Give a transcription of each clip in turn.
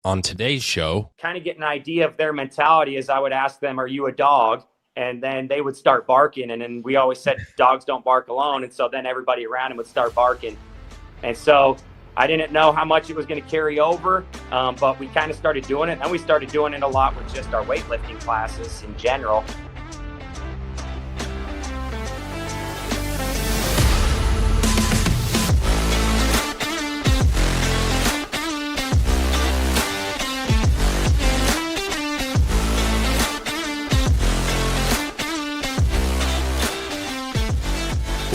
On today's show, kind of get an idea of their mentality as I would ask them, are you a dog? And then they would start barking. And then we always said dogs don't bark alone. And so then everybody around him would start barking. And so I didn't know how much it was going to carry over, but we kind of started doing it. And we started doing it a lot with just our weightlifting classes in general.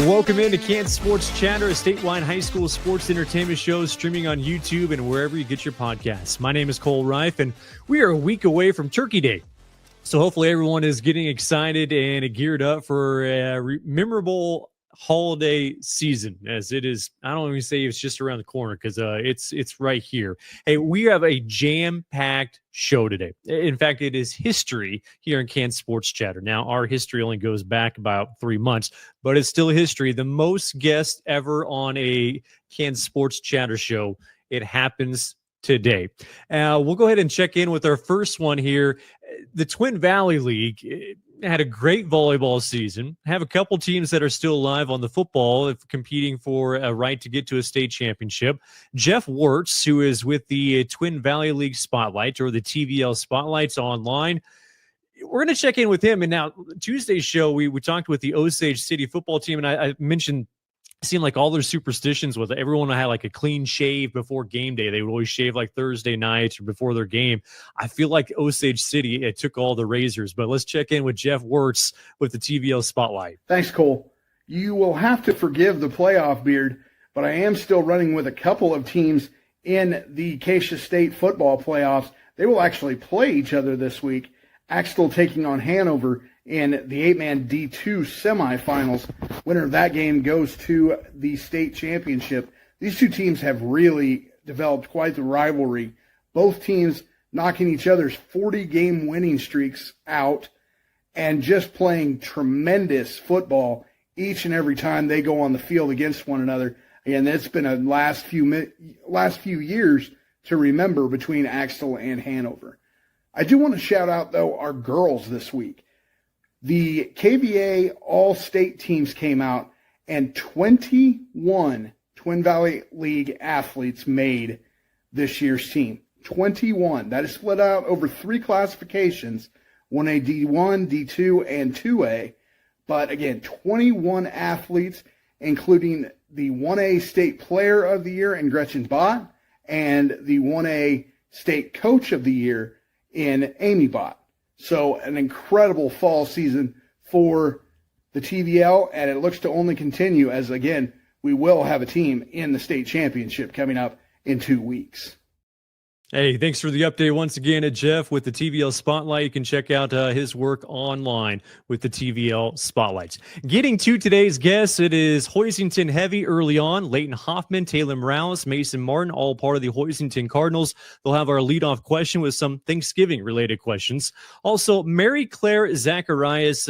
Welcome into Canton Sports Chatter, a statewide high school sports entertainment show streaming on YouTube and wherever you get your podcasts. My name is Cole Reif, and we are a week away from Turkey Day. So hopefully everyone is getting excited and geared up for a memorable holiday season, as it is. I don't even say it's just around the corner because it's right here. Hey, we have a jam-packed show today. In fact, it is history here in Canton Sports Chatter. Now, our history only goes back about 3 months, but it's still history. The most guests ever on a Canton Sports Chatter show. It happens today. We'll go ahead and check in with our first one here. The Twin Valley League had a great volleyball season. Have a couple teams that are still alive on the football, competing for a right to get to a state championship. Jeff Wurtz, who is with the Twin Valley League Spotlight, or the TVL Spotlights online. We're going to check in with him. And now, Tuesday's show, we talked with the Osage City football team, and I mentioned it seemed like all their superstitions was everyone had like a clean shave before game day. They would always shave like Thursday nights or before their game. I feel like Osage City, it took all the razors. But let's check in with Jeff Wurtz with the TVL Spotlight. Thanks, Cole. You will have to forgive the playoff beard, but I am still running with a couple of teams in the Acacia State football playoffs. They will actually play each other this week. Axtell taking on Hanover in the 8-man D2 semifinals. Winner of that game goes to the state championship. These two teams have really developed quite the rivalry. Both teams knocking each other's 40-game winning streaks out and just playing tremendous football each and every time they go on the field against one another. Again, it's been a last few years to remember between Axtell and Hanover. I do want to shout out, though, our girls this week. The KVA All-State teams came out, and 21 Twin Valley League athletes made this year's team. 21. That is split out over 3 classifications, 1A, D1, D2, and 2A. But again, 21 athletes, including the 1A State Player of the Year in Gretchen Bott and the 1A State Coach of the Year in Amy Bott. So an incredible fall season for the TVL, and it looks to only continue as, again, we will have a team in the state championship coming up in 2 weeks. Hey, thanks for the update once again at Jeff with the TVL Spotlight. You can check out his work online with the TVL Spotlights. Getting to today's guests, it is Hoisington heavy early on. Layton Hoffman, Taylen Morales, Mason Martin, all part of the Hoisington Cardinals. They'll have our leadoff question with some Thanksgiving-related questions. Also, Mary Claire Zacharias,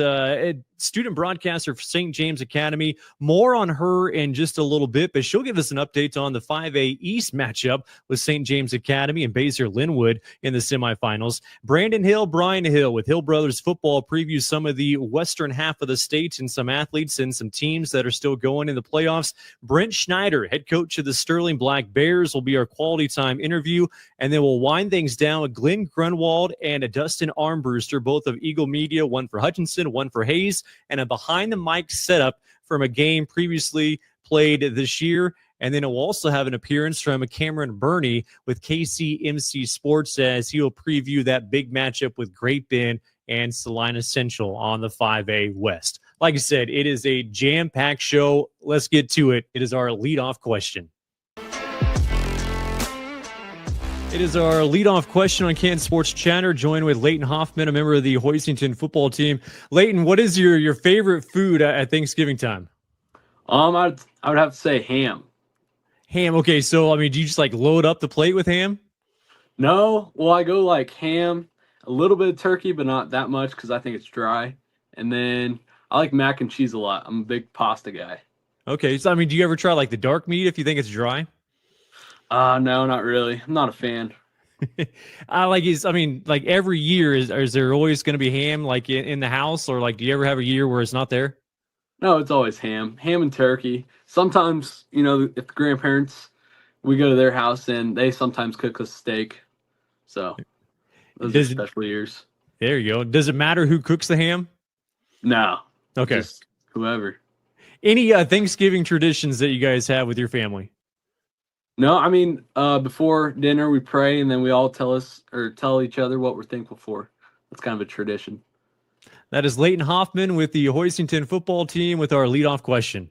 student broadcaster for St. James Academy. More on her in just a little bit, but she'll give us an update on the 5A East matchup with St. James Academy and Baser Linwood in the semifinals. Brandon Hill, Brian Hill with Hill Brothers Football previews some of the western half of the state and some athletes and some teams that are still going in the playoffs. Brent Schneider, head coach of the Sterling Black Bears, will be our quality time interview, and then we'll wind things down with Glen Grunwald and Dustin Armbruster, both of Eagle Media, one for Hutchinson, one for Hayes, and a behind-the-mic setup from a game previously played this year. And then it will also have an appearance from Cameron Birney with KCMC Sports, as he will preview that big matchup with Great Bend and Salina Central on the 5A West. Like I said, it is a jam-packed show. Let's get to it. It is our leadoff question. It is our leadoff question on Canton Sports Chatter, joined with Layton Hoffman, a member of the Hoisington football team. Layton, what is your favorite food at Thanksgiving time? I would have to say ham. Ham. Okay, so I mean, do you just like load up the plate with ham? No, well, I go like ham, a little bit of turkey, but not that much because I think it's dry. And then I like mac and cheese a lot. I'm a big pasta guy. Okay, so I mean, do you ever try like the dark meat if you think it's dry? No, not really. I'm not a fan. Like every year, is there always going to be ham like in the house, or like do you ever have a year where it's not there? No, it's always ham and turkey. Sometimes, if the grandparents, we go to their house and they sometimes cook us steak. So those are special years. There you go. Does it matter who cooks the ham? No. Okay. Just whoever. Any Thanksgiving traditions that you guys have with your family? No, before dinner we pray and then we all tell each other what we're thankful for. That's kind of a tradition. That is Layton Hoffman with the Hoisington football team with our leadoff question.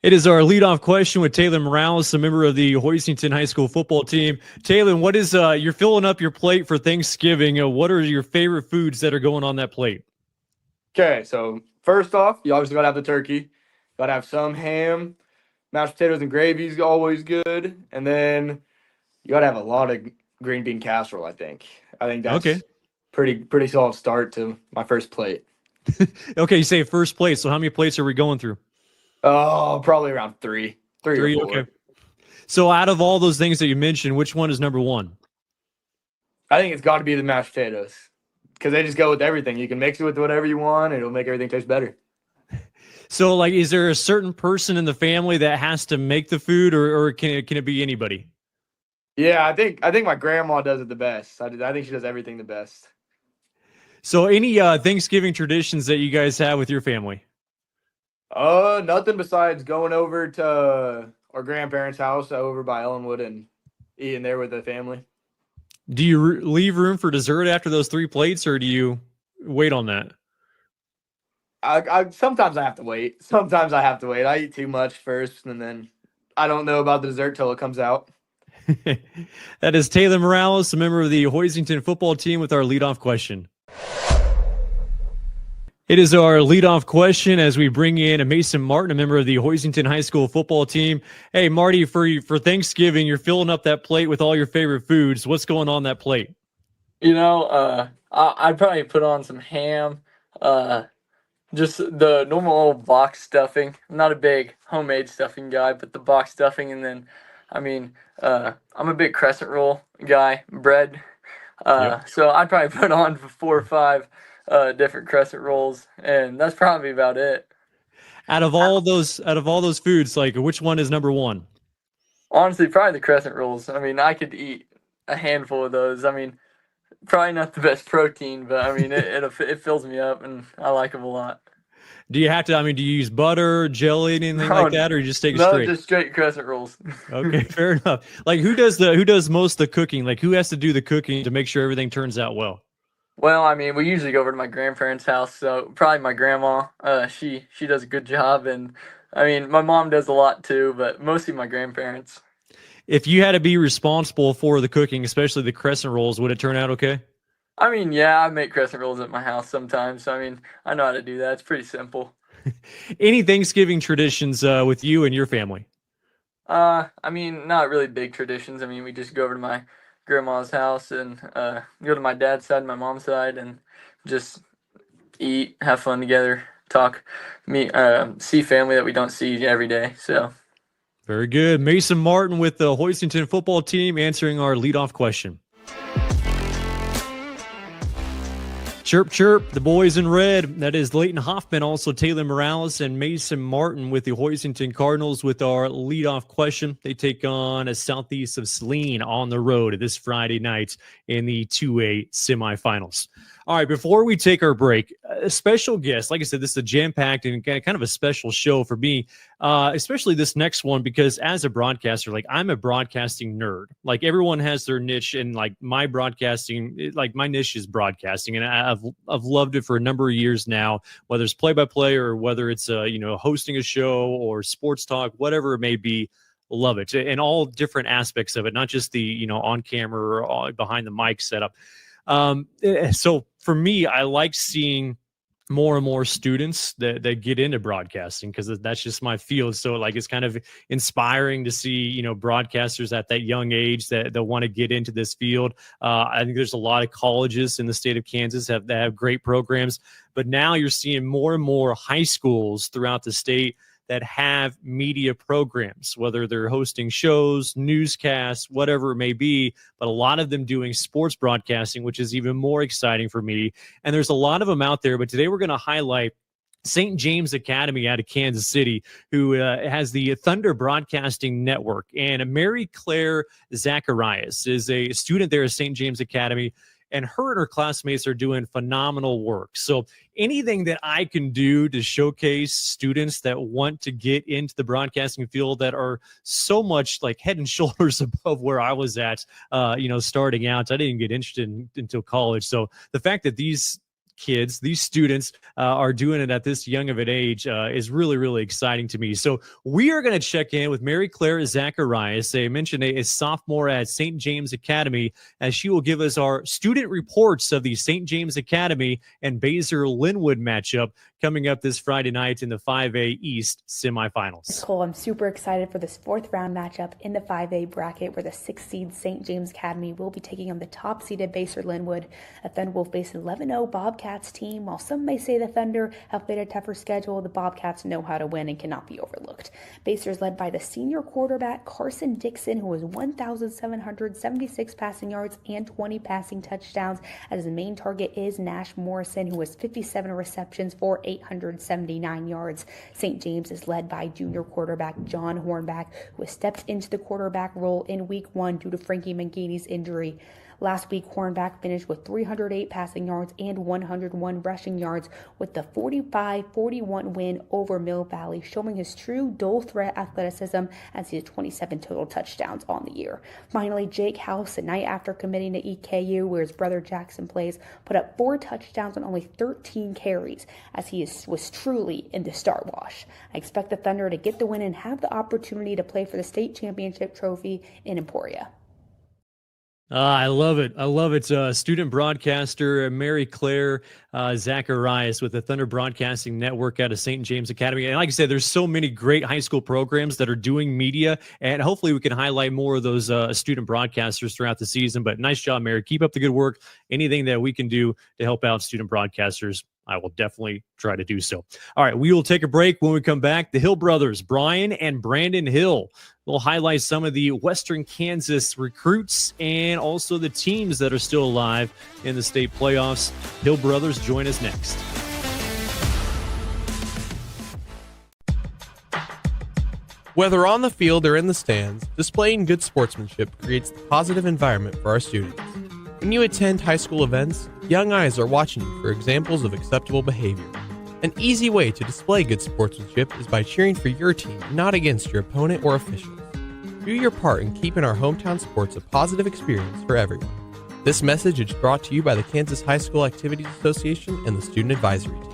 It is our leadoff question with Taylen Morales, a member of the Hoisington High School football team. Taylen, what is you're filling up your plate for Thanksgiving? What are your favorite foods that are going on that plate? Okay, so first off, you obviously gotta have the turkey. Gotta have some ham, mashed potatoes and gravy is always good, and then you gotta have a lot of green bean casserole. I think that's okay. Pretty solid start to my first plate. Okay, you say first plate. So how many plates are we going through? Oh, probably around three or four. Okay. So out of all those things that you mentioned, which one is number one? I think it's got to be the mashed potatoes because they just go with everything. You can mix it with whatever you want, and it'll make everything taste better. So, like, is there a certain person in the family that has to make the food, or can it be anybody? Yeah, I think my grandma does it the best. I think she does everything the best. So, any Thanksgiving traditions that you guys have with your family? Nothing besides going over to our grandparents' house over by Ellenwood and eating there with the family. Do you leave room for dessert after those 3 plates, or do you wait on that? I sometimes I have to wait. I eat too much first, and then I don't know about the dessert till it comes out. That is Taylen Morales, a member of the Hoisington football team, with our leadoff question. It is our leadoff question as we bring in a Mason Martin, a member of the Hoisington High School football team. Hey, Marty, for Thanksgiving, you're filling up that plate with all your favorite foods. What's going on that plate? I'd probably put on some ham, just the normal old box stuffing. I'm not a big homemade stuffing guy, but the box stuffing, and then, I'm a big crescent roll guy, bread. Yep. So I'd probably put on 4 or 5 different crescent rolls, and that's probably about it. Out of all those foods, like, which one is number one? Honestly, probably the crescent rolls. I could eat a handful of those. Probably not the best protein, but it fills me up, and I like them a lot. Do you have to? Do you use butter, jelly, anything like that, or you just take it straight? No, just straight crescent rolls. Okay, fair enough. Like, who does most of the cooking? Like, who has to do the cooking to make sure everything turns out well? Well, we usually go over to my grandparents' house, so probably my grandma. She does a good job, and my mom does a lot too, but mostly my grandparents. If you had to be responsible for the cooking, especially the crescent rolls, would it turn out okay? Yeah, I make crescent rolls at my house sometimes. I know how to do that. It's pretty simple. Any Thanksgiving traditions with you and your family? Not really big traditions. We just go over to my grandma's house and go to my dad's side and my mom's side and just eat, have fun together, talk, see family that we don't see every day. So very good. Mason Martin with the Hoisington football team answering our leadoff question. Chirp, chirp, the boys in red. That is Layton Hoffman, also Taylen Morales, and Mason Martin with the Hoisington Cardinals with our leadoff question. They take on a Southeast of Saline on the road this Friday night in the 2A semifinals. All right, before we take our break, a special guest. Like I said, this is a jam-packed and kind of a special show for me, especially this next one, because as a broadcaster, like, I'm a broadcasting nerd. Like, everyone has their niche, and like my broadcasting, like my niche is broadcasting, and I've loved it for a number of years now, whether it's play-by-play or whether it's hosting a show or sports talk, whatever it may be. Love it, and all different aspects of it, not just the on camera or behind the mic setup. So for me, I like seeing more and more students that get into broadcasting, because that's just my field. So like, it's kind of inspiring to see, broadcasters at that young age that want to get into this field. I think there's a lot of colleges in the state of Kansas that have great programs, but now you're seeing more and more high schools throughout the state that have media programs, whether they're hosting shows, newscasts, whatever it may be, but a lot of them doing sports broadcasting, which is even more exciting for me. And there's a lot of them out there, but today we're going to highlight St. James Academy out of Kansas City, who has the Thunder Broadcasting Network. And Mary Claire Zacharias is a student there at St. James Academy, and her classmates are doing phenomenal work. So anything that I can do to showcase students that want to get into the broadcasting field that are so much like head and shoulders above where I was at, starting out. I didn't get interested until college. So the fact that these kids, these students are doing it at this young of an age is really, really exciting to me. So we are going to check in with Mary Claire Zacharias. I mentioned a sophomore at St. James Academy, as she will give us our student reports of the St. James Academy and Baser-Linwood matchup coming up this Friday night in the 5A East semifinals. Cole, I'm super excited for this fourth round matchup in the 5A bracket where the 6th seed St. James Academy will be taking on the top seeded Baser-Linwood. The Thunder will face an 11-0 Bobcats team. While some may say the Thunder have played a tougher schedule, the Bobcats know how to win and cannot be overlooked. Baser is led by the senior quarterback Carson Dixon, who has 1,776 passing yards and 20 passing touchdowns, as his main target is Nash Morrison, who has 57 receptions for 879 yards. St. James is led by junior quarterback John Hornback, who has stepped into the quarterback role in Week 1 due to Frankie Mangini's injury. Last week, Hornback finished with 308 passing yards and 101 rushing yards with the 45-41 win over Mill Valley, showing his true dual-threat athleticism as he has 27 total touchdowns on the year. Finally, Jake House, the night after committing to EKU, where his brother Jackson plays, put up 4 touchdowns on only 13 carries, as he was truly in the star wash. I expect the Thunder to get the win and have the opportunity to play for the state championship trophy in Emporia. I love it. I love it. Student broadcaster Mary Claire Zacharias with the Thunder Broadcasting Network out of St. James Academy. And like I said, there's so many great high school programs that are doing media, and hopefully we can highlight more of those student broadcasters throughout the season. But nice job, Mary. Keep up the good work. Anything that we can do to help out student broadcasters, I will definitely try to do so. All right, we will take a break. When we come back, the Hill brothers, Brian and Brandon Hill, will highlight some of the Western Kansas recruits and also the teams that are still alive in the state playoffs. Hill brothers join us next. Whether on the field or in the stands, displaying good sportsmanship creates the positive environment for our students. When you attend high school events, young eyes are watching you for examples of acceptable behavior. An easy way to display good sportsmanship is by cheering for your team, not against your opponent or officials. Do your part in keeping our hometown sports a positive experience for everyone. This message is brought to you by the Kansas High School Activities Association and the Student Advisory Team.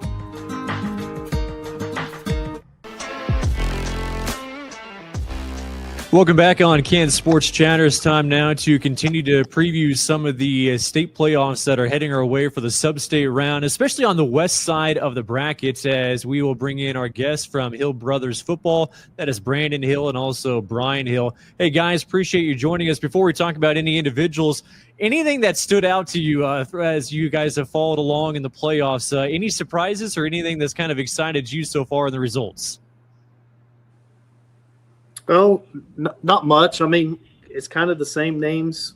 Welcome back on Kansas Sports Chatter. It's time now to continue to preview some of the state playoffs that are heading our way for the sub-state round, especially on the west side of the brackets, as we will bring in our guests from Hill Brothers Football. That is Brandon Hill and also Brian Hill. Hey, guys, appreciate you joining us. Before we talk about any individuals, anything that stood out to you as you guys have followed along in the playoffs, any surprises or anything that's kind of excited you so far in the results? Well, not much. I mean, it's kind of the same names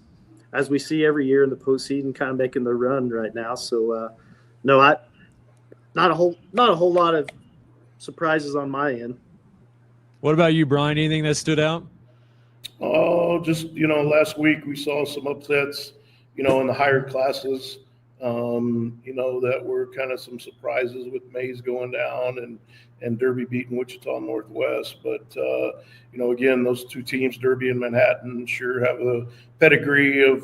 as we see every year in the postseason, kind of making the run right now. So, no, not a whole lot of surprises on my end. What about you, Brian? Anything that stood out? Oh, just, last week we saw some upsets, in the higher classes, that were kind of some surprises with Mays going down and Derby beating Wichita Northwest. But, again, those two teams, Derby and Manhattan, sure have a pedigree of,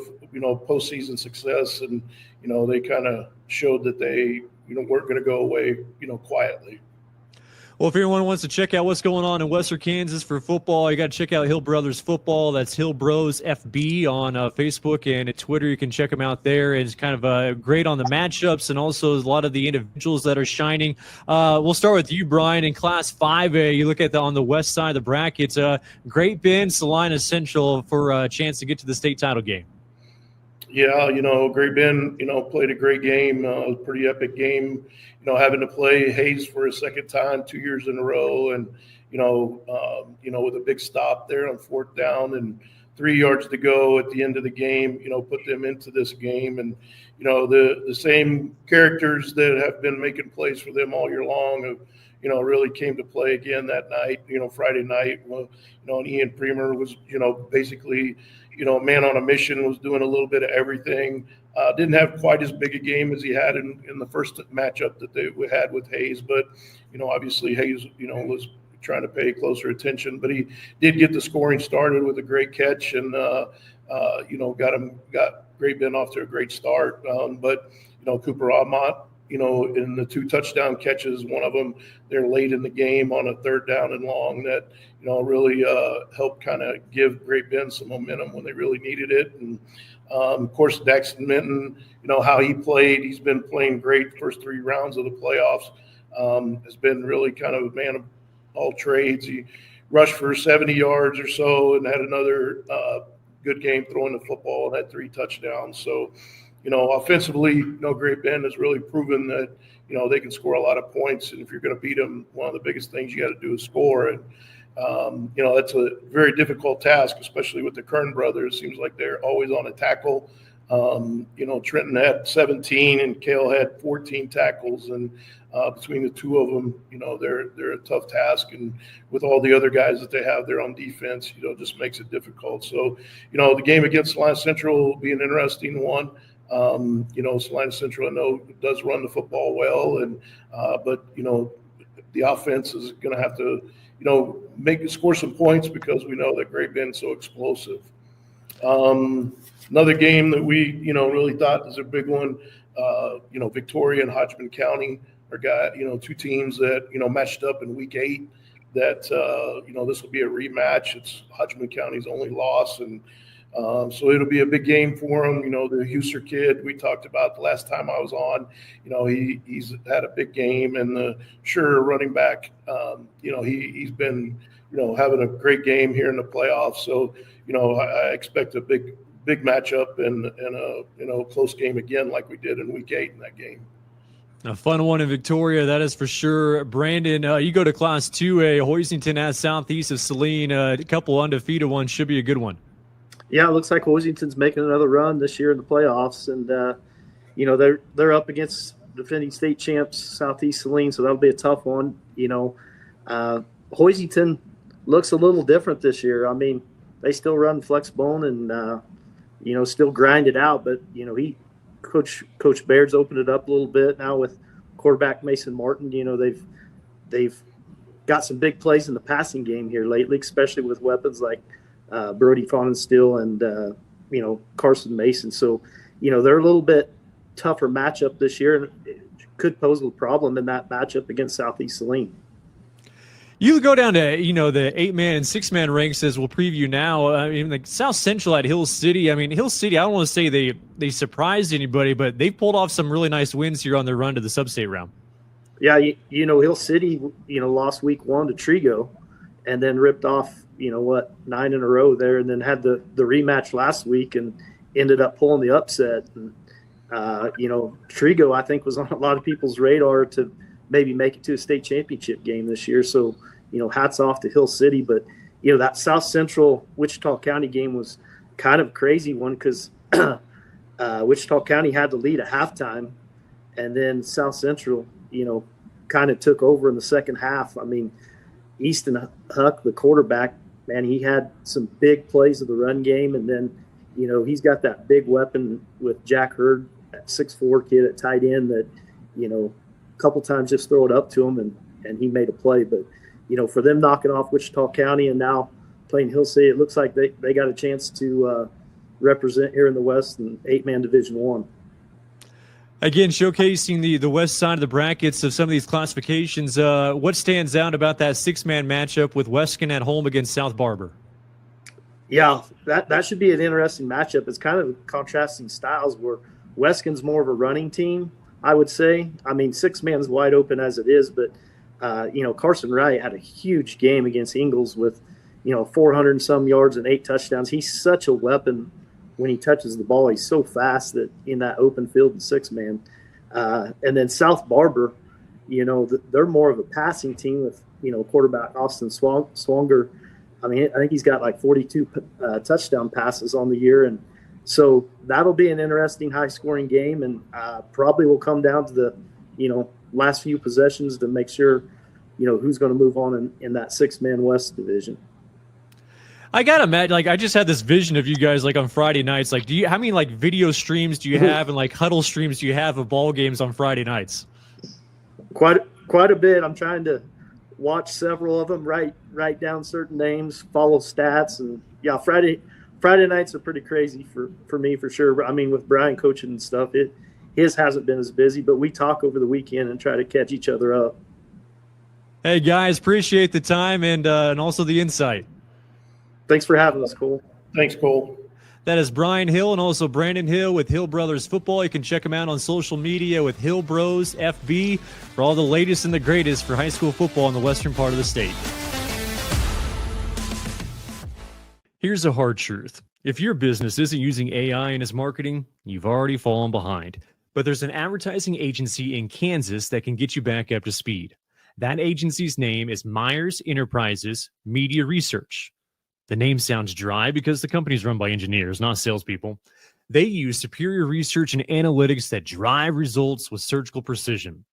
postseason success. And, they kind of showed that they, weren't going to go away, quietly. Well, if anyone wants to check out what's going on in Western Kansas for football, you got to check out Hill Brothers Football. That's Hill Bros FB on Facebook and Twitter. You can check them out there. It's kind of great on the matchups and also a lot of the individuals that are shining. We'll start with you, Brian. In Class 5A, you look at on the west side of the brackets, Great Bend, Salina Central for a chance to get to the state title game. Yeah, Great Bend, played a great game, a pretty epic game, having to play Hayes for a second time 2 years in a row. And, with a big stop there on 4th down and 3 yards to go at the end of the game, put them into this game. And, the same characters that have been making plays for them all year long have, really came to play again that night, Friday night. And Ian Premer was, basically, man on a mission, was doing a little bit of everything. Didn't have quite as big a game as he had in the first matchup that they had with Hayes. But, obviously Hayes, was trying to pay closer attention. But he did get the scoring started with a great catch and, got Great Bend off to a great start. But, Cooper Ahmad, in the 2 touchdown catches, one of them there late in the game on a 3rd down and long that, really helped kind of give Great Bend some momentum when they really needed it. And, of course, Daxton Minton, how he played, he's been playing great first 3 rounds of the playoffs. Has been really kind of a man of all trades. He rushed for 70 yards or so and had another good game throwing the football and had 3 touchdowns. So, offensively, Great Bend has really proven that, they can score a lot of points. And if you're going to beat them, one of the biggest things you got to do is score. And, that's a very difficult task, especially with the Kern brothers. It seems like they're always on a tackle. Trenton had 17 and Cale had 14 tackles. And between the 2 of them, they're a tough task. And with all the other guys that they have there on defense, just makes it difficult. So, the game against Salina Central will be an interesting one. Salina Central, I know, does run the football well, and but the offense is going to have to score some points because we know that Great Bend's so explosive. Another game that we really thought is a big one. Victoria and Hodgman County are got 2 teams that matched up in week 8. That this will be a rematch. It's Hodgman County's only loss, and so it'll be a big game for him. The Huser kid we talked about the last time I was on, he's had a big game, and the running back, he's been, having a great game here in the playoffs. So, I expect a big matchup and a close game again, like we did in week 8 in that game. A fun one in Victoria, that is for sure. Brandon, you go to Class 2A, Hoisington at Southeast of Saline. A couple undefeated ones, should be a good one. Yeah, it looks like Hoisington's making another run this year in the playoffs, and they're up against defending state champs Southeast Saline, so that'll be a tough one. Hoisington looks a little different this year. I mean, they still run flex bone and still grind it out, but Coach Baird's opened it up a little bit now with quarterback Mason Martin. They've got some big plays in the passing game here lately, especially with weapons like Brody Fawnenstiel and Carson Mason. So they're a little bit tougher matchup this year, and it could pose a problem in that matchup against Southeast Saline. You go down to, the 8-man and 6-man ranks as we'll preview now. I mean, like South Central at Hill City. I mean, Hill City, I don't want to say they surprised anybody, but they've pulled off some really nice wins here on their run to the sub-state round. Yeah, Hill City, lost week 1 to Trigo and then ripped off, 9 in a row there, and then had the rematch last week and ended up pulling the upset. And, Trigo, I think, was on a lot of people's radar to maybe make it to a state championship game this year. So, hats off to Hill City. But, that South Central Wichita County game was kind of a crazy one because Wichita County had the lead at halftime, and then South Central, kind of took over in the second half. I mean, Easton Huck, the quarterback, man, he had some big plays of the run game, and then, he's got that big weapon with Jack Hurd, that 6'4" kid at tight end that, a couple times just throw it up to him and he made a play. But, for them knocking off Wichita County and now playing Hill City, it looks like they got a chance to represent here in the West in 8-man Division I. Again, showcasing the west side of the brackets of some of these classifications. What stands out about that 6-man matchup with Weskin at home against South Barber? Yeah, that should be an interesting matchup. It's kind of contrasting styles where Weskin's more of a running team, I would say. I mean, 6-man's wide open as it is, but, Carson Wright had a huge game against Ingalls with, 400 and some yards and 8 touchdowns. He's such a weapon when he touches the ball. He's so fast that in that open field, the 6-man. And then South Barber, they're more of a passing team with quarterback Austin Swanger. I mean, I think he's got like 42 touchdown passes on the year. And so that'll be an interesting high-scoring game, and probably will come down to the, last few possessions to make sure, who's going to move on in that 6-man West division. I gotta imagine, I just had this vision of you guys, on Friday nights. How many, video streams do you have and, huddle streams do you have of ball games on Friday nights? Quite a bit. I'm trying to watch several of them, write down certain names, follow stats, and yeah, Friday nights are pretty crazy for me for sure. I mean, with Brian coaching and stuff, his hasn't been as busy, but we talk over the weekend and try to catch each other up. Hey guys, appreciate the time and also the insight. Thanks for having us, Cole. Thanks, Cole. That is Brian Hill and also Brandon Hill with Hill Brothers Football. You can check them out on social media with Hill Bros FB for all the latest and the greatest for high school football in the western part of the state. Here's a hard truth. If your business isn't using AI in its marketing, you've already fallen behind. But there's an advertising agency in Kansas that can get you back up to speed. That agency's name is Meyers Enterprises Media Research. The name sounds dry because the company's run by engineers, not salespeople. They use superior research and analytics that drive results with surgical precision.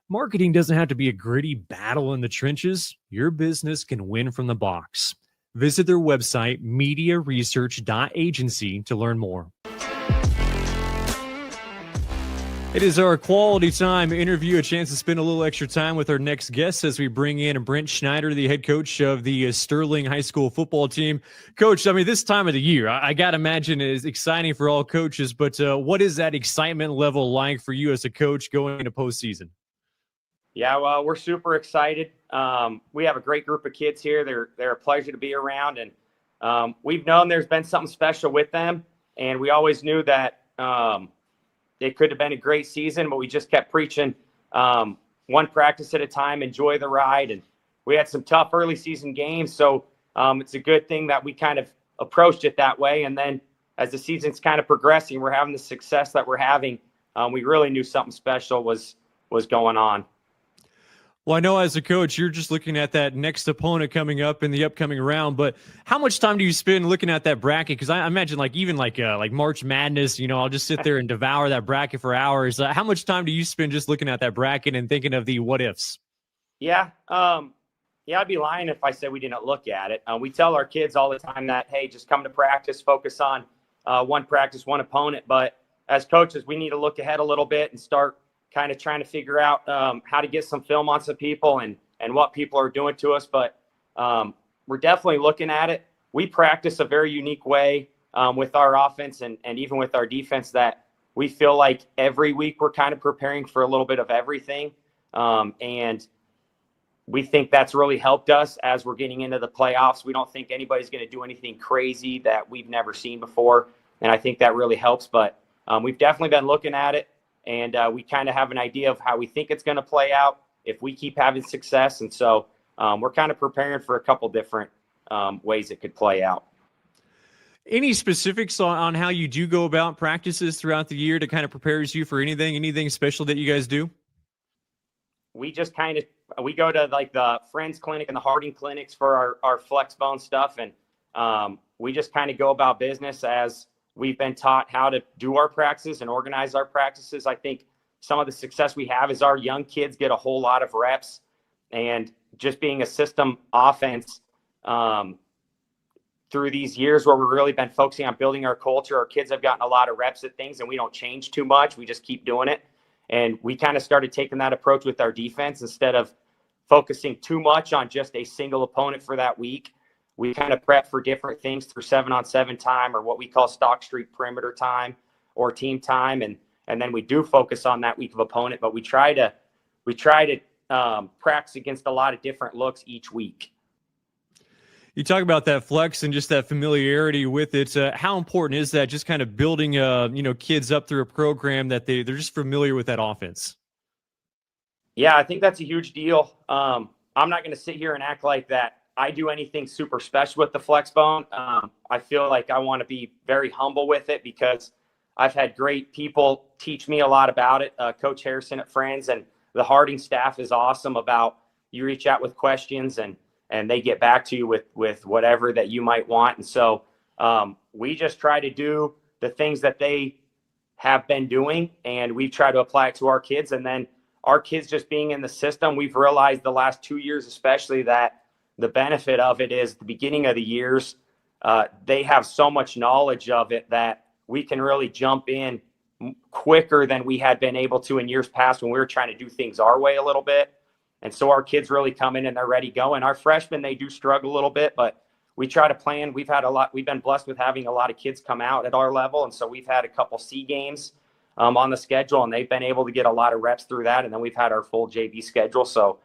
Marketing doesn't have to be a gritty battle in the trenches. Your business can win from the box. Visit their website, mediaresearch.agency, to learn more. It is our quality time interview, a chance to spend a little extra time with our next guest as we bring in Brent Schneider, the head coach of the Sterling High School football team. Coach, I mean, this time of the year, I got to imagine it is exciting for all coaches, but what is that excitement level like for you as a coach going into postseason? Yeah, well, we're super excited. We have a great group of kids here. They're a pleasure to be around, and we've known there's been something special with them, and we always knew that it could have been a great season, but we just kept preaching one practice at a time, enjoy the ride. And we had some tough early season games. So it's a good thing that we kind of approached it that way. And then as the season's kind of progressing, we're having the success that we're having. We really knew something special was going on. Well, I know as a coach, you're just looking at that next opponent coming up in the upcoming round, but how much time do you spend looking at that bracket? Because I imagine even March Madness, I'll just sit there and devour that bracket for hours. How much time do you spend just looking at that bracket and thinking of the what ifs? Yeah. I'd be lying if I said we didn't look at it. We tell our kids all the time that, hey, just come to practice, focus on one practice, one opponent. But as coaches, we need to look ahead a little bit and start kind of trying to figure out how to get some film on some people and what people are doing to us. But we're definitely looking at it. We practice a very unique way with our offense and even with our defense that we feel like every week we're kind of preparing for a little bit of everything. And we think that's really helped us as we're getting into the playoffs. We don't think anybody's going to do anything crazy that we've never seen before. And I think that really helps. But we've definitely been looking at it. And we kind of have an idea of how we think it's going to play out if we keep having success. And so we're kind of preparing for a couple different ways it could play out. Any specifics on how you do go about practices throughout the year to kind of prepares you for anything special that you guys do? We just we go to the Friends Clinic and the Harding Clinics for our flex bone stuff. And we just kind of go about business as we've been taught how to do our practices and organize our practices. I think some of the success we have is our young kids get a whole lot of reps, and just being a system offense through these years where we've really been focusing on building our culture. Our kids have gotten a lot of reps at things and we don't change too much. We just keep doing it. And we kind of started taking that approach with our defense instead of focusing too much on just a single opponent for that week. We kind of prep for different things through 7-on-7 time or what we call Stock Street perimeter time or team time. And then we do focus on that week of opponent, but we try to practice against a lot of different looks each week. You talk about that flex and just that familiarity with it. How important is that, just kind of building kids up through a program that they're just familiar with that offense? Yeah, I think that's a huge deal. I'm not going to sit here and act like that I do anything super special with the flex bone. I feel like I want to be very humble with it because I've had great people teach me a lot about it. Coach Harrison at Friends and the Harding staff is awesome about, you reach out with questions and they get back to you with whatever that you might want. And so we just try to do the things that they have been doing, and we try to apply it to our kids. And then our kids just being in the system, we've realized the last 2 years especially that the benefit of it is the beginning of the years, they have so much knowledge of it that we can really jump in quicker than we had been able to in years past when we were trying to do things our way a little bit. And so our kids really come in and they're ready to go. And our freshmen, they do struggle a little bit, but we try to plan. We've been blessed with having a lot of kids come out at our level. And so we've had a couple C games on the schedule, and they've been able to get a lot of reps through that. And then we've had our full JV schedule. So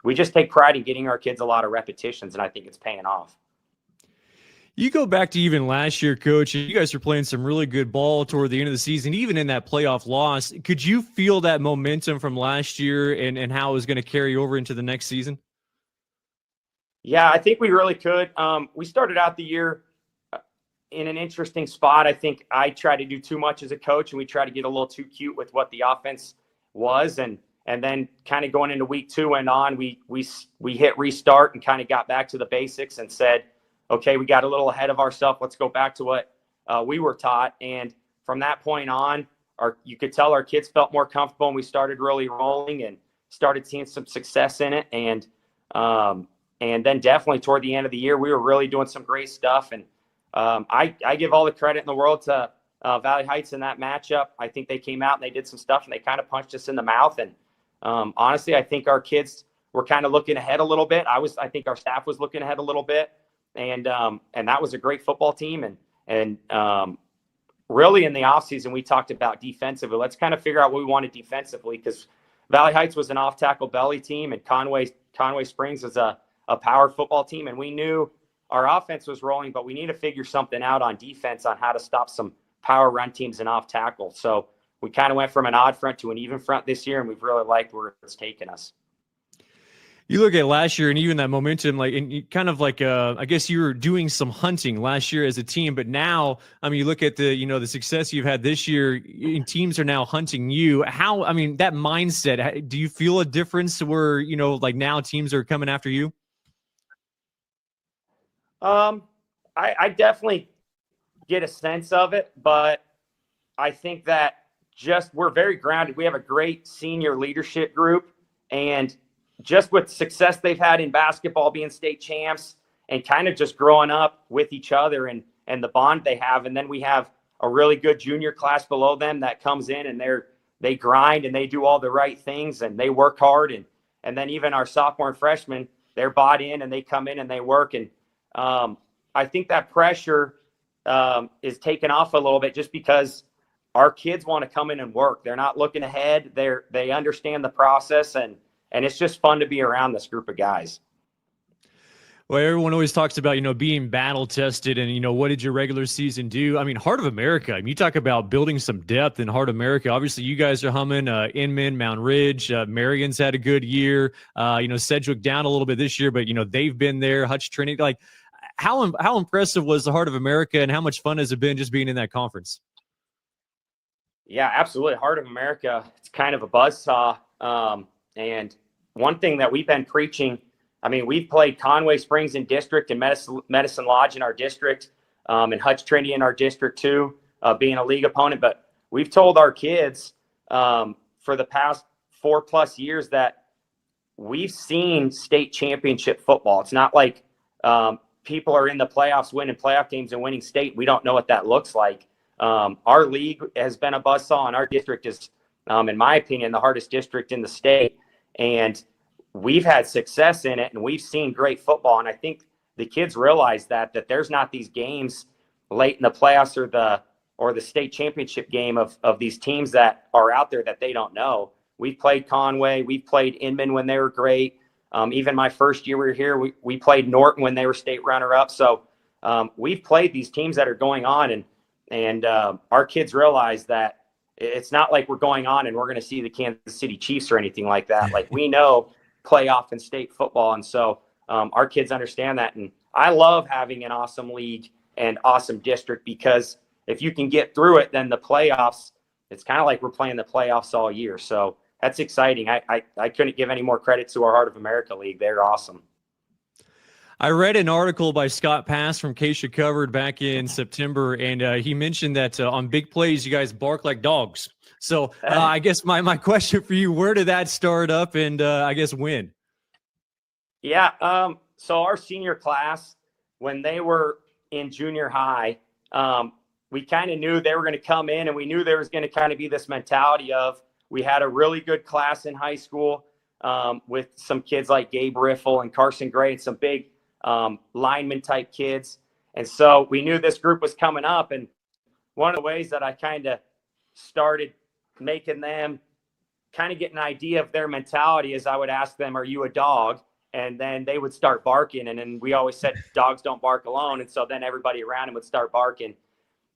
we just take pride in getting our kids a lot of repetitions, and I think it's paying off. You go back to even last year, Coach, and you guys are playing some really good ball toward the end of the season, even in that playoff loss. Could you feel that momentum from last year and how it was going to carry over into the next season? Yeah, I think we really could. We started out the year in an interesting spot. I think I tried to do too much as a coach, and we tried to get a little too cute with what the offense was. And then kind of going into week 2 and on, we hit restart and kind of got back to the basics and said, okay, we got a little ahead of ourselves. Let's go back to what we were taught. And from that point on, you could tell our kids felt more comfortable, and we started really rolling and started seeing some success in it. And then definitely toward the end of the year, we were really doing some great stuff. And I give all the credit in the world to Valley Heights in that matchup. I think they came out and they did some stuff, and they kind of punched us in the mouth. And honestly, I think our kids were kind of looking ahead a little bit. I think our staff was looking ahead a little bit. And that was a great football team. And really in the offseason, we talked about defensively. Let's kind of figure out what we wanted defensively, because Valley Heights was an off-tackle belly team, and Conway Springs was a power football team. And we knew our offense was rolling, but we need to figure something out on defense on how to stop some power run teams and off tackle. So we kind of went from an odd front to an even front this year, and we've really liked where it's taken us. You look at last year and even that momentum, and you kind of I guess you were doing some hunting last year as a team, but now, you look at the success you've had this year, teams are now hunting you. That mindset, do you feel a difference where, now teams are coming after you? I definitely get a sense of it, but I think that we're very grounded. We have a great senior leadership group, and just with success they've had in basketball, being state champs, and kind of just growing up with each other and the bond they have. And then we have a really good junior class below them that comes in, and they grind and they do all the right things and they work hard. And then even our sophomore and freshmen, they're bought in and they come in and they work. And I think that pressure is taken off a little bit, just because our kids want to come in and work. They're not looking ahead. They understand the process, and it's just fun to be around this group of guys. Well, everyone always talks about, being battle tested and, what did your regular season do? Heart of America, you talk about building some depth in Heart of America. Obviously, you guys are humming. Inman, Mount Ridge, Marion's had a good year. Sedgwick down a little bit this year, but, they've been there. Hutch Trinity, how impressive was the Heart of America, and how much fun has it been just being in that conference? Yeah, absolutely. Heart of America, it's kind of a buzzsaw. And one thing that we've been preaching, we've played Conway Springs in district and Medicine Lodge in our district, and Hutch Trinity in our district too, being a league opponent. But we've told our kids for the past 4+ years that we've seen state championship football. It's not like people are in the playoffs winning playoff games and winning state. We don't know what that looks like. Our league has been a buzzsaw, and our district is, in my opinion, the hardest district in the state. And we've had success in it, and we've seen great football. And I think the kids realize that there's not these games late in the playoffs or the state championship game of these teams that are out there that they don't know. We've played Conway. We've played Inman when they were great. Even my first year we were here, we played Norton when they were state runner-up. So we've played these teams that are going on, and our kids realize that it's not like we're going on and we're going to see the Kansas City Chiefs or anything like that. We know playoff and state football. And so our kids understand that. And I love having an awesome league and awesome district, because if you can get through it, then the playoffs, it's kind of like we're playing the playoffs all year. So that's exciting. I couldn't give any more credit to our Heart of America League. They're awesome. I read an article by Scott Pass from Keisha Covered back in September, and he mentioned that on big plays, you guys bark like dogs. So I guess my question for you, where did that start up, and I guess when? Yeah, so our senior class, when they were in junior high, we kind of knew they were going to come in, and we knew there was going to kind of be this mentality of we had a really good class in high school with some kids like Gabe Riffle and Carson Gray and some big lineman type kids. And so we knew this group was coming up. And one of the ways that I kind of started making them kind of get an idea of their mentality is I would ask them, are you a dog? And then they would start barking. And then we always said dogs don't bark alone. And so then everybody around him would start barking.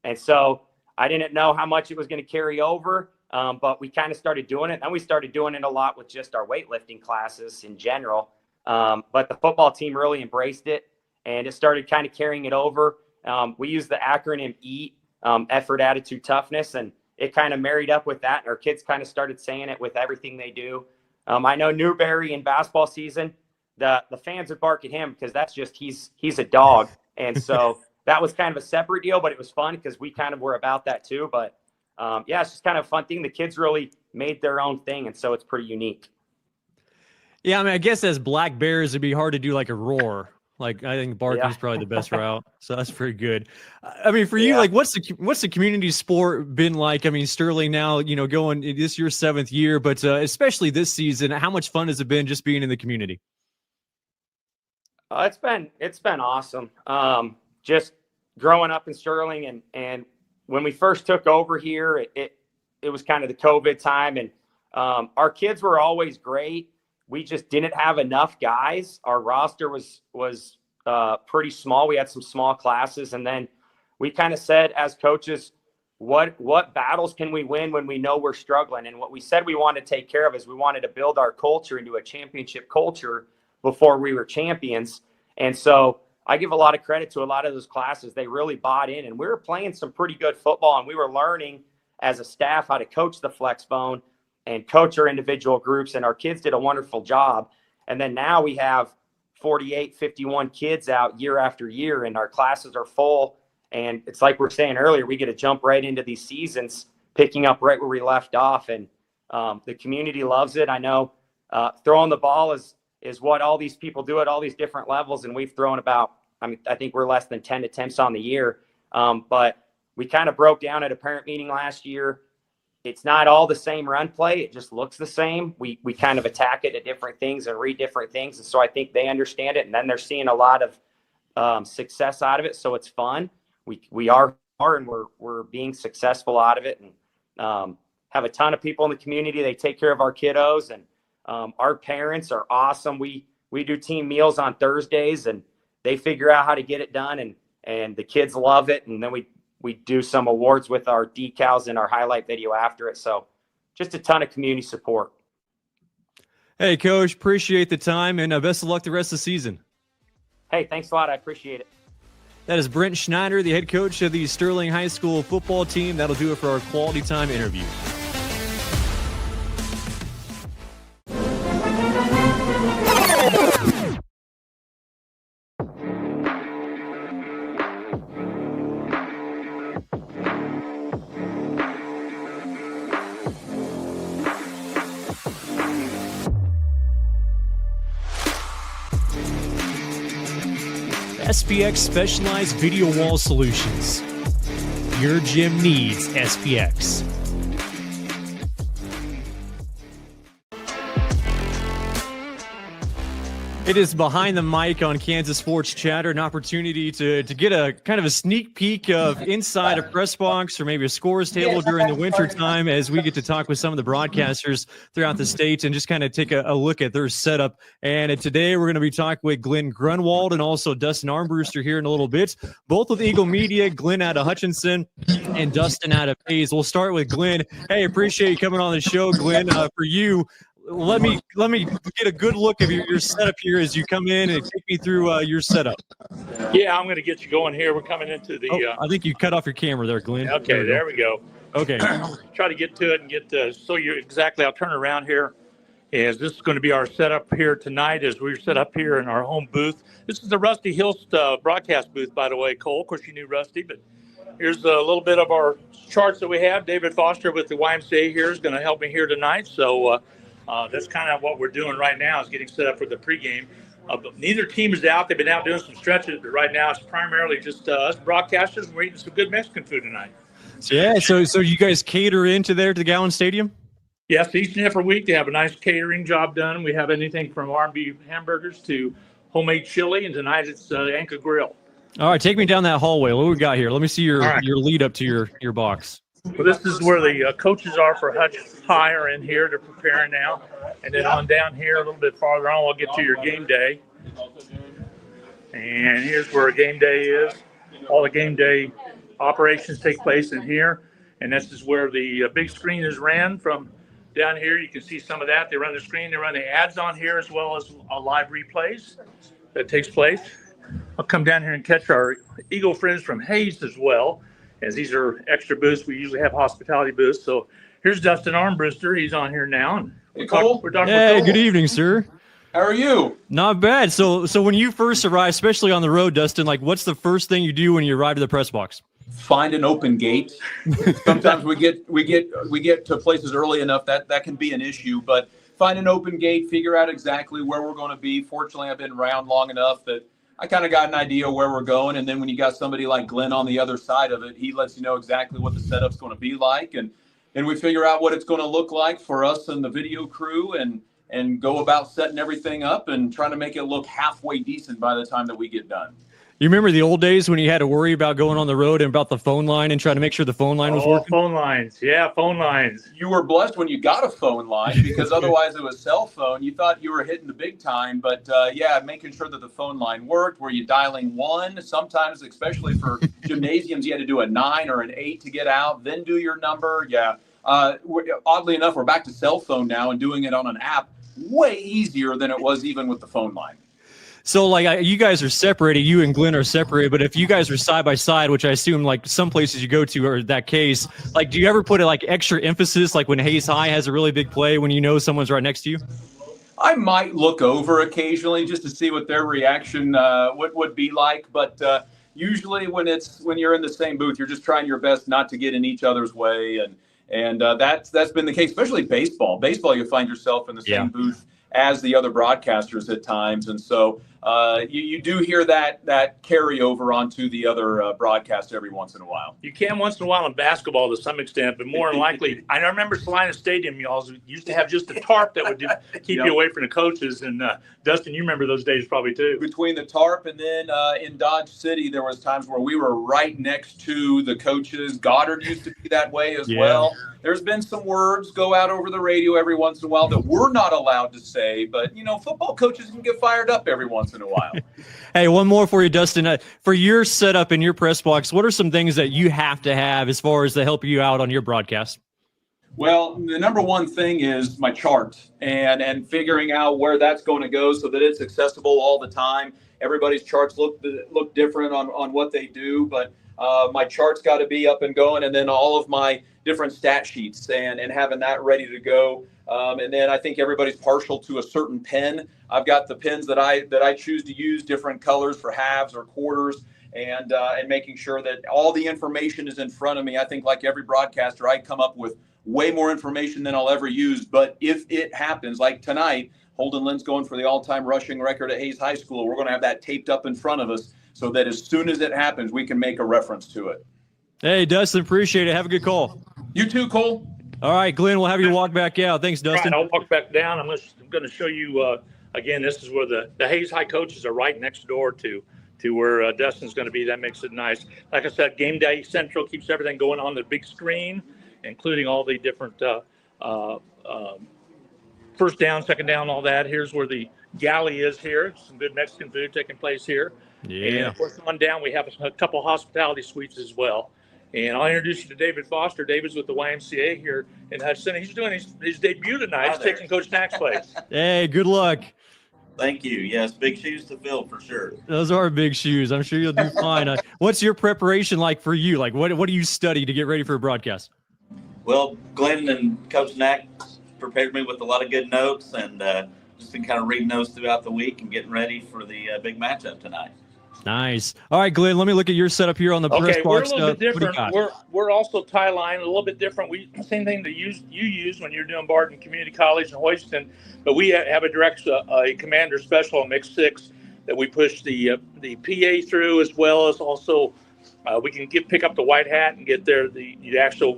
And so I didn't know how much it was going to carry over, but we kind of started doing it. And we started doing it a lot with just our weightlifting classes in general. But the football team really embraced it, and it started kind of carrying it over. We use the acronym EAT, effort, attitude, toughness, and it kind of married up with that. And our kids kind of started saying it with everything they do. I know Newberry in basketball season, the fans would bark at him because that's just he's a dog. And so that was kind of a separate deal, but it was fun because we kind of were about that too. But yeah, it's just kind of a fun thing. The kids really made their own thing, and so it's pretty unique. Yeah, I mean, I guess as black bears, it'd be hard to do like a roar. Like, I think barking is probably the best route. So that's pretty good. I mean, for you, like, what's the community sport been like? I mean, Sterling now, going this year's 7th year, but especially this season, how much fun has it been just being in the community? It's been awesome. Just growing up in Sterling, and when we first took over here, it was kind of the COVID time, and our kids were always great. We just didn't have enough guys. Our roster was pretty small. We had some small classes, and then we kind of said as coaches, what battles can we win when we know we're struggling? And what we said we wanted to take care of is we wanted to build our culture into a championship culture before we were champions. And so I give a lot of credit to a lot of those classes. They really bought in, and we were playing some pretty good football, and we were learning as a staff how to coach the flex bone and coach our individual groups, and our kids did a wonderful job. And then now we have 48, 51 kids out year after year, and our classes are full. And it's like we were saying earlier, we get to jump right into these seasons, picking up right where we left off. And the community loves it. I know throwing the ball is what all these people do at all these different levels. And we've thrown about, I think we're less than 10 attempts on the year. But we kind of broke down at a parent meeting last year. It's not all the same run play. It just looks the same. We kind of attack it at different things and read different things. And so I think they understand it. And then they're seeing a lot of success out of it. So it's fun. We are, and we're being successful out of it, and have a ton of people in the community. They take care of our kiddos, and our parents are awesome. We do team meals on Thursdays, and they figure out how to get it done, and the kids love it. And then we do some awards with our decals and our highlight video after it. So just a ton of community support. Hey, Coach, appreciate the time, and best of luck the rest of the season. Hey, thanks a lot. I appreciate it. That is Brent Schneider, the head coach of the Sterling High School football team. That'll do it for our Quality Time interview. SPX Specialized Video Wall Solutions. Your gym needs SPX. It is Behind the Mic on Kansas Sports Chatter, an opportunity to get a kind of a sneak peek of inside a press box or maybe a scores table during the winter time as we get to talk with some of the broadcasters throughout the state and just kind of take a look at their setup. And today we're going to be talking with Glen Grunwald and also Dustin Armbruster here in a little bit, both with Eagle Media, Glen out of Hutchinson and Dustin out of Hayes. We'll start with Glen. Hey, appreciate you coming on the show, Glen. For you, let me get a good look of your setup here as you come in and take me through your setup. Yeah, I'm going to get you going here. We're coming into the. I think you cut off your camera there, Glenn. Okay, there we go. Okay. Try to get to it and I'll turn around here. This is going to be our setup here tonight as we're set up here in our home booth. This is the Rusty Hilst broadcast booth, by the way, Cole. Of course, you knew Rusty, but here's a little bit of our charts that we have. David Foster with the YMCA here is going to help me here tonight. So that's kind of what we're doing right now is getting set up for the pregame. But neither team is out. They've been out doing some stretches, but right now it's primarily just us broadcasters. We're eating some good Mexican food tonight. Yeah, so you guys cater into there to the Gowan Stadium? Yes, each and every week they have a nice catering job done. We have anything from R&B hamburgers to homemade chili, and tonight it's Anka Grill. All right, take me down that hallway. What do we got here? Let me see your lead up to your box. Well, this is where the coaches are for Hutch High are in here. They're preparing now. And then on down here a little bit farther on, we'll get to your game day. And here's where game day is. All the game day operations take place in here. And this is where the big screen is ran from down here. You can see some of that. They run the screen. They run the ads on here as well as live replays that takes place. I'll come down here and catch our Eagle friends from Hayes as well, as these are extra booths. We usually have hospitality booths. So here's Dustin Armbruster. He's on here now. And hey, Cole. Hey, good evening, sir. How are you? Not bad. So when you first arrive, especially on the road, Dustin, like what's the first thing you do when you arrive to the press box? Find an open gate. Sometimes we get to places early enough that can be an issue, but find an open gate, figure out exactly where we're going to be. Fortunately, I've been around long enough that I kind of got an idea where we're going. And then when you got somebody like Glenn on the other side of it, he lets you know exactly what the setup's going to be like. And we figure out what it's going to look like for us and the video crew and go about setting everything up and trying to make it look halfway decent by the time that we get done. You remember the old days when you had to worry about going on the road and about the phone line and trying to make sure the phone line was working? Phone lines. Yeah, phone lines. You were blessed when you got a phone line because otherwise it was cell phone. You thought you were hitting the big time, but making sure that the phone line worked. Were you dialing 1? Sometimes, especially for gymnasiums, you had to do a 9 or an 8 to get out, then do your number. Yeah. Oddly enough, we're back to cell phone now and doing it on an app. Way easier than it was even with the phone line. So, like, you guys are separated. You and Glenn are separated. But if you guys are side by side, which I assume, like, some places you go to are that case, like, do you ever put, like, extra emphasis, like when Hayes High has a really big play when you know someone's right next to you? I might look over occasionally just to see what their reaction would be like. But usually when you're in the same booth, you're just trying your best not to get in each other's way. And that's been the case, especially baseball. Baseball, you find yourself in the same booth as the other broadcasters at times. And so you do hear that carry over onto the other broadcast every once in a while. You can once in a while in basketball to some extent, but more than likely, I remember Salina Stadium, y'all used to have just a tarp that would keep you away from the coaches. And Dustin, you remember those days probably too. Between the tarp and then in Dodge City, there was times where we were right next to the coaches. Goddard used to be that way as well. There's been some words go out over the radio every once in a while that we're not allowed to say, but, football coaches can get fired up every once in a while. Hey, one more for you, Dustin. For your setup in your press box, what are some things that you have to have as far as to help you out on your broadcast? Well, the number one thing is my chart and figuring out where that's going to go so that it's accessible all the time. Everybody's charts look different on what they do, but my chart's got to be up and going, and then all of my different stat sheets and having that ready to go. And then I think everybody's partial to a certain pen. I've got the pens that I choose to use, different colors for halves or quarters, and making sure that all the information is in front of me. I think like every broadcaster, I come up with way more information than I'll ever use. But if it happens, like tonight, Holden Lynn's going for the all-time rushing record at Hayes High School. We're going to have that taped up in front of us so that as soon as it happens, we can make a reference to it. Hey, Dustin, appreciate it. Have a good call. You too, Cole. All right, Glenn, we'll have you walk back out. Thanks, Dustin. Right, I'll walk back down. I'm going to show you, again, this is where the Hayes High coaches are right next door to where Dustin's going to be. That makes it nice. Like I said, Game Day Central keeps everything going on the big screen, including all the different first down, second down, all that. Here's where the galley is here. Some good Mexican food taking place here. Yeah. And of course, on down, we have a couple hospitality suites as well. And I'll introduce you to David Foster. David's with the YMCA here in Hutchinson. He's doing his debut tonight. He's taking Coach Knack's place. Hey, good luck. Thank you. Yes, big shoes to fill for sure. Those are big shoes. I'm sure you'll do fine. What's your preparation like for you? Like, what do you study to get ready for a broadcast? Well, Glenn and Coach Knack prepared me with a lot of good notes, and just been kind of reading those throughout the week and getting ready for the big matchup tonight. Nice. All right, Glenn, let me look at your setup here on the press Okay, box. we're a little bit different. What We're also tie line, a little bit different. Same thing that you use when you're doing Barton Community College and Hoisington, but we have a commander special on mix 6 that we push the PA through, as well as also we can pick up the white hat and get there the actual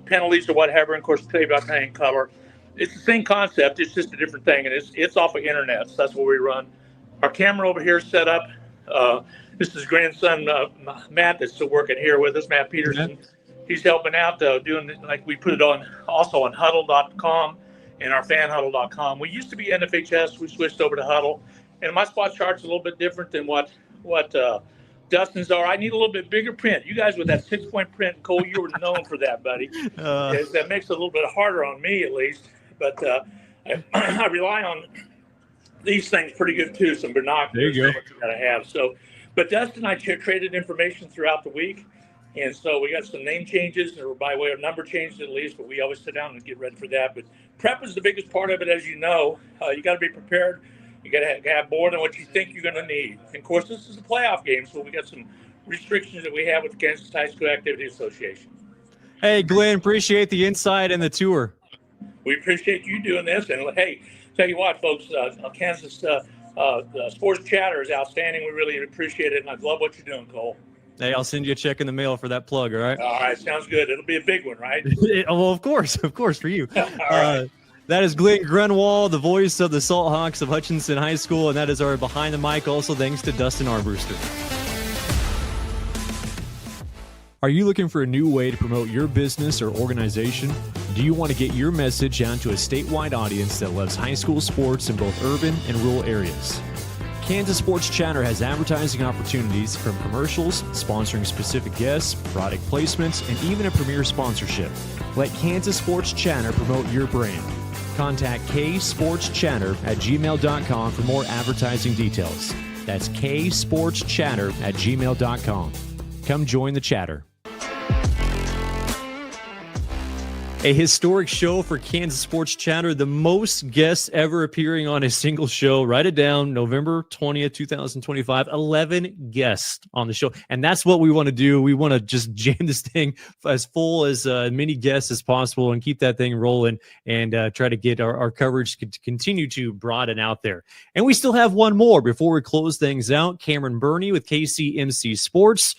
penalties or whatever, and of course play by play cover. It's the same concept. It's just a different thing, and it's off of internet. So that's what we run. Our camera over here is set up. This is grandson Matt that's still working here with us, Matt Peterson. He's helping out doing like we put it on also on huddle.com and our fanhuddle.com. We used to be NFHS. We switched over to Huddle, and my spot chart's a little bit different than what Dustin's are. I need a little bit bigger print. You guys with that 6-point print, Cole, you were known for that, buddy. That makes it a little bit harder on me at least, but I rely on these things pretty good too. Some binoculars. There you go. You gotta have. So, but Dustin and I traded information throughout the week, and so we got some name changes or by way of number changes at least. But we always sit down and get ready for that. But prep is the biggest part of it, as you know. You got to be prepared. You got to have more than what you think you're going to need. And of course, this is a playoff game, so we got some restrictions that we have with the Kansas High School Activity Association. Hey, Glenn, appreciate the insight and the tour. We appreciate you doing this. And hey, tell you what, folks, Kansas Sports Chatter is outstanding. We really appreciate it, and I love what you're doing, Cole. Hey, I'll send you a check in the mail for that plug, all right? All right, sounds good. It'll be a big one, right? Well, of course, for you. All right. That is Glen Grunwald, the voice of the Salt Hawks of Hutchinson High School, and that is our Behind the Mic, also thanks to Dustin Armbruster. Are you looking for a new way to promote your business or organization? Do you want to get your message out to a statewide audience that loves high school sports in both urban and rural areas? Kansas Sports Chatter has advertising opportunities from commercials, sponsoring specific guests, product placements, and even a premier sponsorship. Let Kansas Sports Chatter promote your brand. Contact ksportschatter@gmail.com for more advertising details. That's ksportschatter@gmail.com. Come join the chatter. A historic show for Kansas Sports Chatter, the most guests ever appearing on a single show. Write it down, November 20th, 2025, 11 guests on the show. And that's what we want to do. We want to just jam this thing as full as many guests as possible and keep that thing rolling and try to get our coverage to continue to broaden out there. And we still have one more before we close things out. Cameron Birney with KCMC Sports.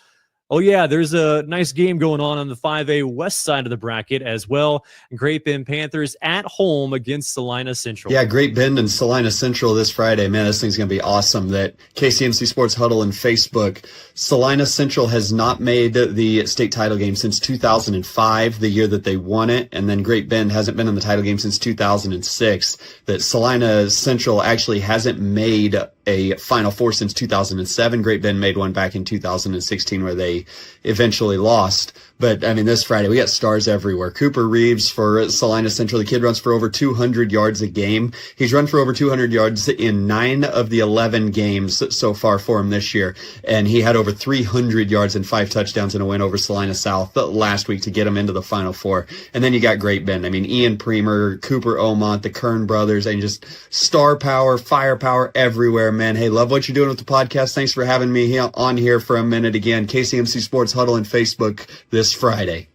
Oh, yeah, there's a nice game going on the 5A west side of the bracket as well. Great Bend Panthers at home against Salina Central. Yeah, Great Bend and Salina Central this Friday. Man, this thing's going to be awesome. That KCMC Sports Huddle and Facebook. Salina Central has not made the state title game since 2005, the year that they won it. And then Great Bend hasn't been in the title game since 2006. That Salina Central actually hasn't made a Final Four since 2007. Great Bend made one back in 2016 where they eventually lost. But, I mean, this Friday, we got stars everywhere. Cooper Reeves for Salina Central. The kid runs for over 200 yards a game. He's run for over 200 yards in 9 of the 11 games so far for him this year. And he had over 300 yards and 5 touchdowns in a win over Salina South last week to get him into the Final Four. And then you got Great Bend. I mean, Ian Premer, Cooper Omont, the Kern brothers, and just star power, firepower everywhere, man. Hey, love what you're doing with the podcast. Thanks for having me on here for a minute again. KCMC Sports Huddle and Facebook this Friday.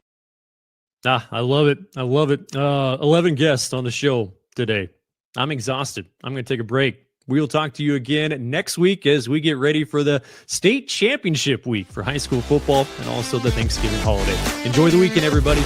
I love it. 11 guests on the show today. I'm exhausted. I'm going to take a break. We'll talk to you again next week as we get ready for the state championship week for high school football and also the Thanksgiving holiday. Enjoy the weekend, everybody.